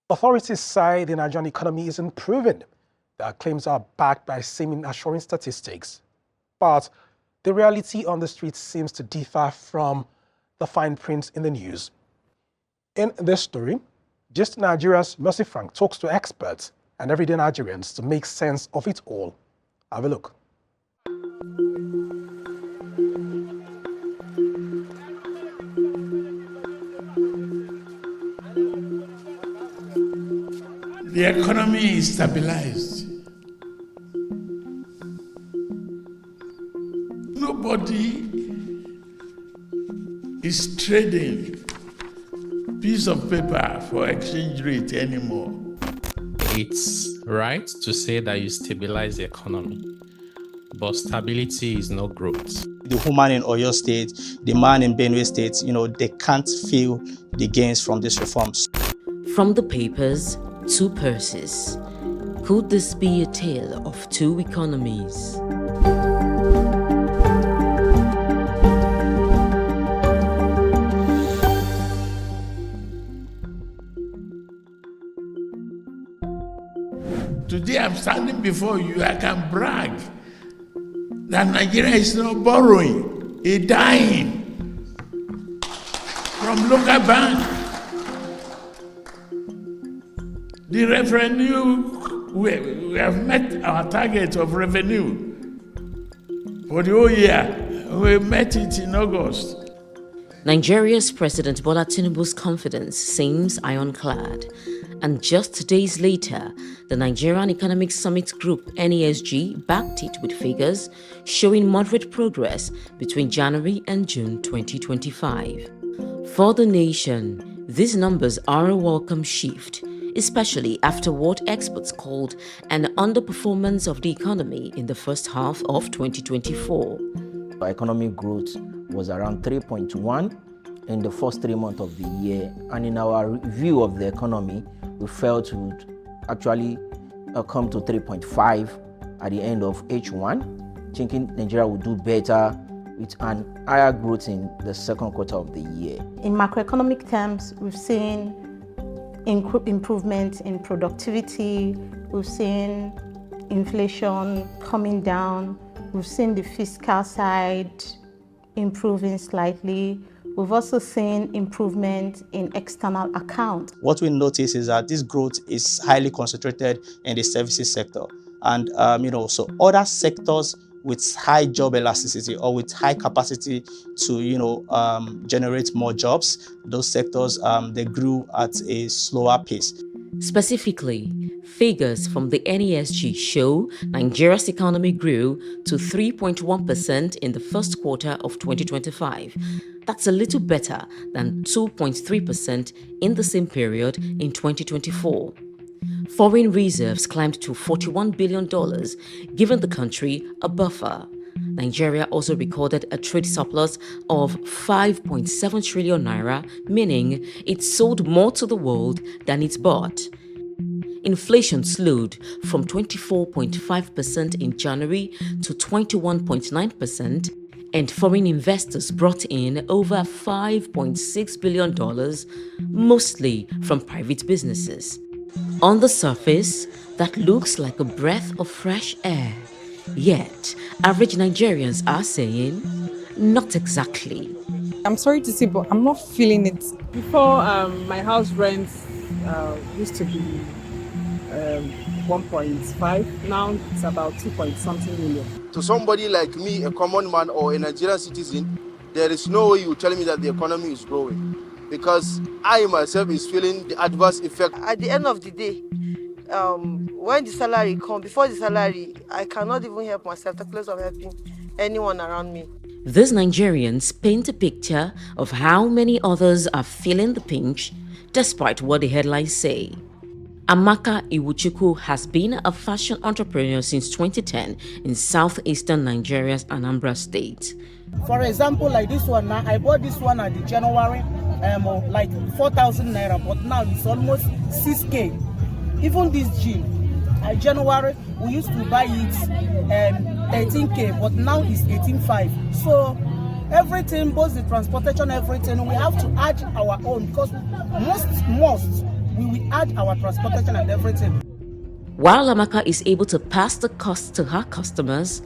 Authorities say the Nigerian economy is improving. Their claims are backed by seeming assuring statistics. But the reality on the street seems to differ from the fine print in the news. In this story, Gist Nigeria's Mercy Frank talks to experts and everyday Nigerians to make sense of it all. Have a look. The economy is stabilized. Nobody is trading piece of paper for exchange rate anymore. It's right to say that you stabilize the economy, but stability is not growth. The woman in Oyo State, the man in Benue State, they can't feel the gains from these reforms. From the papers to purses, could this be a tale of two economies? Today I'm standing before you, I can brag that Nigeria is not borrowing, it's dying from local bank. The revenue, we have met our target of revenue for the whole year. We met it in August. Nigeria's President Bola Tinubu's confidence seems ironclad. And just days later, the Nigerian Economic Summit Group, NESG, backed it with figures showing moderate progress between January and June 2025. For the nation, these numbers are a welcome shift, especially after what experts called an underperformance of the economy in the first half of 2024. Our economic growth was around 3.1 in the first 3 months of the year, and in our review of the economy, we felt we would actually come to 3.5 at the end of H1, thinking Nigeria would do better with an higher growth in the second quarter of the year. In macroeconomic terms, we've seen improvement in productivity, we've seen inflation coming down, we've seen the fiscal side improving slightly. We've also seen improvement in external accounts. What we notice is that this growth is highly concentrated in the services sector. And, so other sectors with high job elasticity or with high capacity to, generate more jobs, those sectors, they grew at a slower pace. Specifically, figures from the NESG show Nigeria's economy grew to 3.1% in the first quarter of 2025. That's a little better than 2.3% in the same period in 2024. Foreign reserves climbed to $41 billion, giving the country a buffer. Nigeria also recorded a trade surplus of 5.7 trillion naira, meaning it sold more to the world than it bought. Inflation slowed from 24.5% in January to 21.9%, and foreign investors brought in over $5.6 billion, mostly from private businesses. On the surface, that looks like a breath of fresh air. Yet, average Nigerians are saying, not exactly. I'm sorry to say, but I'm not feeling it. Before, my house rent used to be 1.5. Now it's about 2 point something million. To somebody like me, a common man or a Nigerian citizen, there is no way you tell me that the economy is growing, because I myself is feeling the adverse effect. At the end of the day, when the salary comes, before the salary, I cannot even help myself, the place of helping anyone around me. These Nigerians paint a picture of how many others are feeling the pinch, despite what the headlines say. Amaka Iwuchukwu has been a fashion entrepreneur since 2010 in southeastern Nigeria's Anambra State. For example, like this one now, I bought this one at the January, like 4,000 naira, but now it's almost 6K. Even this jean, January, we used to buy it 18K, but now it's 18.5. So everything, both the transportation, everything, we have to add our own, because most we will add our transportation and everything. While Amaka is able to pass the cost to her customers,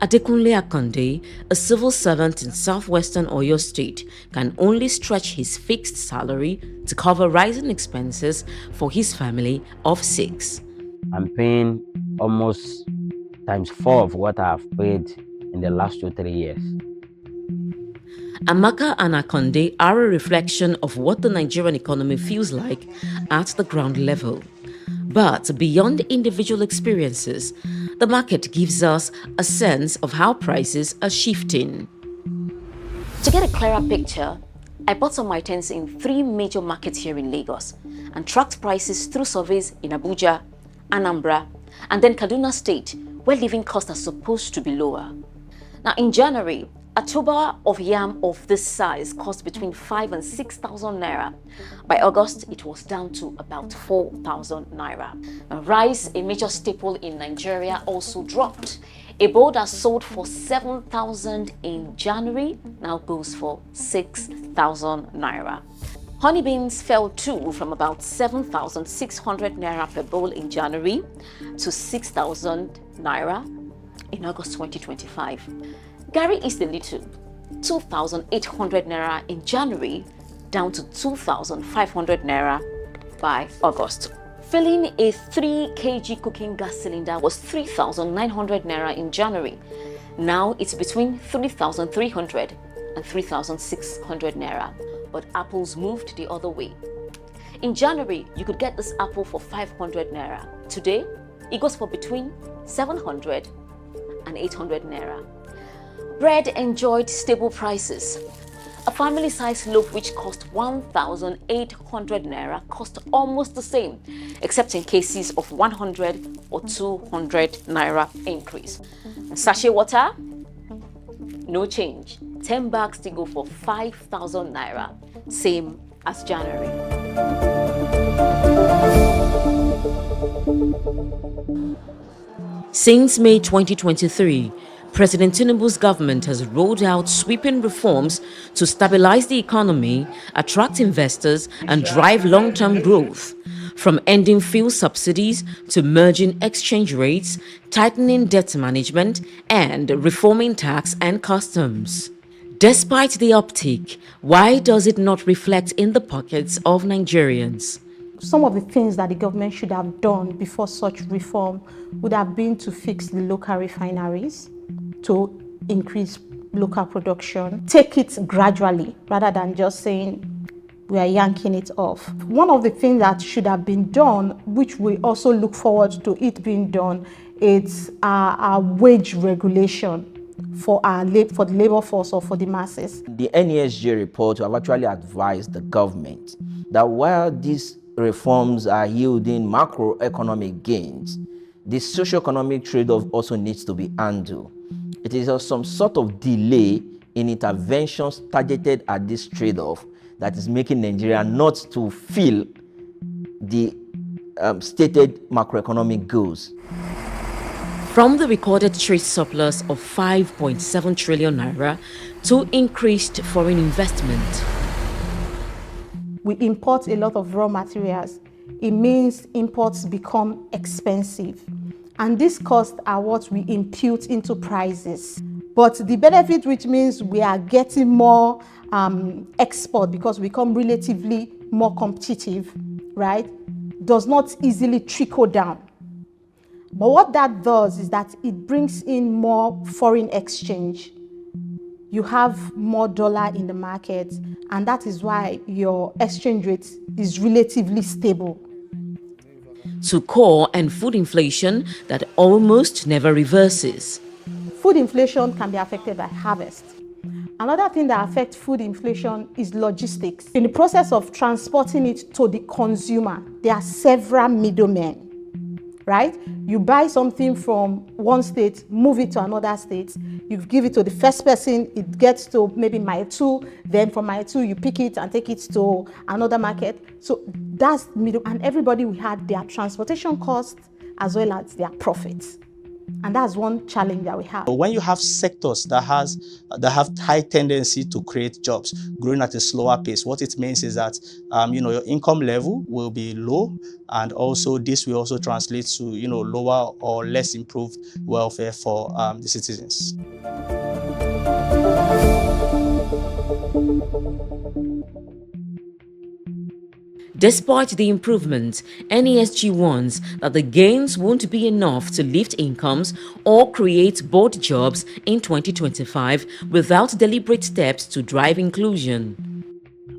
Adekunle Akande, a civil servant in southwestern Oyo State, can only stretch his fixed salary to cover rising expenses for his family of 6. I'm paying almost ×4 of what I've paid in the last 2-3 years. Amaka and Akande are a reflection of what the Nigerian economy feels like at the ground level. But beyond individual experiences, the market gives us a sense of how prices are shifting. To get a clearer picture, I bought some items in 3 major markets here in Lagos and tracked prices through surveys in Abuja, Anambra, and then Kaduna State, where living costs are supposed to be lower. Now, in January, a tuber of yam of this size cost between 5,000 and 6,000 naira. By August, it was down to about 4,000 naira. Now, rice, a major staple in Nigeria, also dropped. A bowl that sold for 7,000 in January now goes for 6,000 naira. Honey beans fell too, from about 7,600 naira per bowl in January to 6,000 naira in August 2025. Gari is the little, 2,800 naira in January, down to 2,500 naira by August. Filling a 3 kg cooking gas cylinder was 3,900 naira in January. Now it's between 3,300 and 3,600 naira. But apples moved the other way. In January, you could get this apple for 500 naira. Today, it goes for between 700 and 800 naira. Bread enjoyed stable prices. A family-sized loaf which cost 1,800 naira cost almost the same, except in cases of 100 or 200 naira increase. And sachet water? No change. 10 bags to go for 5,000 naira, same as January. Since May 2023, President Tinubu's government has rolled out sweeping reforms to stabilize the economy, attract investors, and drive long-term growth. From ending fuel subsidies to merging exchange rates, tightening debt management, and reforming tax and customs. Despite the uptick, why does it not reflect in the pockets of Nigerians? Some of the things that the government should have done before such reform would have been to fix the local refineries, to increase local production, take it gradually rather than just saying we are yanking it off. One of the things that should have been done, which we also look forward to it being done, is our wage regulation for the labor force or for the masses. The NESG report have actually advised the government that while these reforms are yielding macroeconomic gains, the socio-economic trade-off also needs to be handled. It is some sort of delay in interventions targeted at this trade-off that is making Nigeria not to feel the stated macroeconomic goals. From the recorded trade surplus of 5.7 trillion naira to increased foreign investment. We import a lot of raw materials. It means imports become expensive. And these costs are what we impute into prices. But the benefit, which means we are getting more export because we become relatively more competitive, right, does not easily trickle down. But what that does is that it brings in more foreign exchange. You have more dollar in the market, and that is why your exchange rate is relatively stable. To core and food inflation that almost never reverses. Food inflation can be affected by harvest. Another thing that affects food inflation is logistics. In the process of transporting it to the consumer, there are several middlemen. Right? You buy something from one state, move it to another state, you give it to the first person, it gets to maybe mile 2, then from mile 2 you pick it and take it to another market. So that's middle, and everybody will have their transportation costs as well as their profits. And that's one challenge that we have. When you have sectors that have high tendency to create jobs growing at a slower pace, what it means is that your income level will be low, and also this will also translate to lower or less improved welfare for the citizens. Despite the improvements, NESG warns that the gains won't be enough to lift incomes or create board jobs in 2025 without deliberate steps to drive inclusion.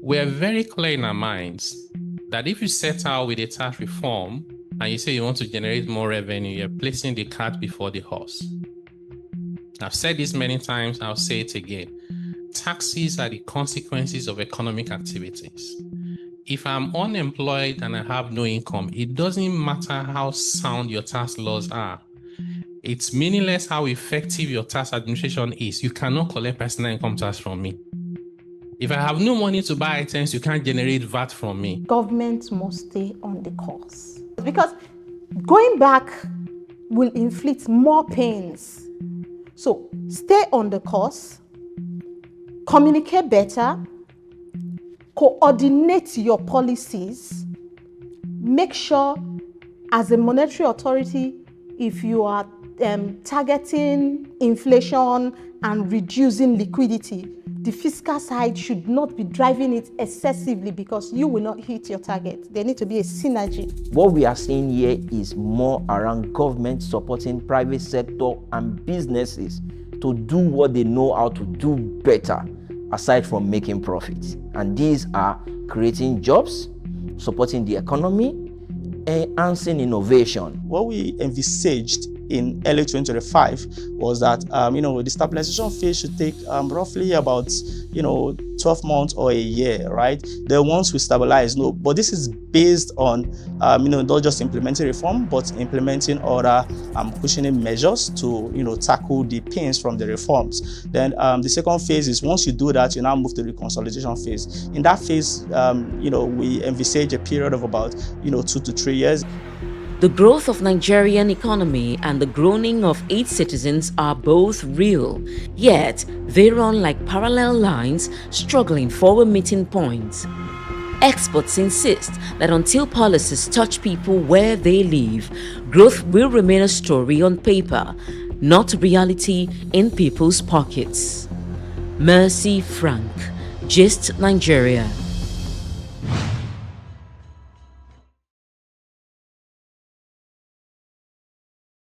We are very clear in our minds that if you set out with a tax reform and you say you want to generate more revenue, you're placing the cart before the horse. I've said this many times, I'll say it again. Taxes are the consequences of economic activities. If I'm unemployed and I have no income, it doesn't matter how sound your tax laws are. It's meaningless how effective your tax administration is. You cannot collect personal income tax from me. If I have no money to buy items, you can't generate VAT from me. Government must stay on the course, because going back will inflict more pains. So stay on the course, communicate better, coordinate your policies, make sure as a monetary authority, if you are targeting inflation and reducing liquidity, the fiscal side should not be driving it excessively, because you will not hit your target. There needs to be a synergy. What we are seeing here is more around government supporting private sector and businesses to do what they know how to do better, aside from making profits. And these are creating jobs, supporting the economy, enhancing innovation. What we envisaged in early 2025 was that the stabilization phase should take roughly about 12 months or a year, right? Then once we stabilize, but this is based on not just implementing reform, but implementing other cushioning measures to tackle the pains from the reforms. Then the second phase is, once you do that, you now move to the consolidation phase. In that phase, we envisage a period of about 2 to 3 years. The growth of Nigerian economy and the groaning of its citizens are both real, yet they run like parallel lines struggling for a meeting point. Experts insist that until policies touch people where they live, growth will remain a story on paper, not reality in people's pockets. Mercy Frank, Gist Nigeria.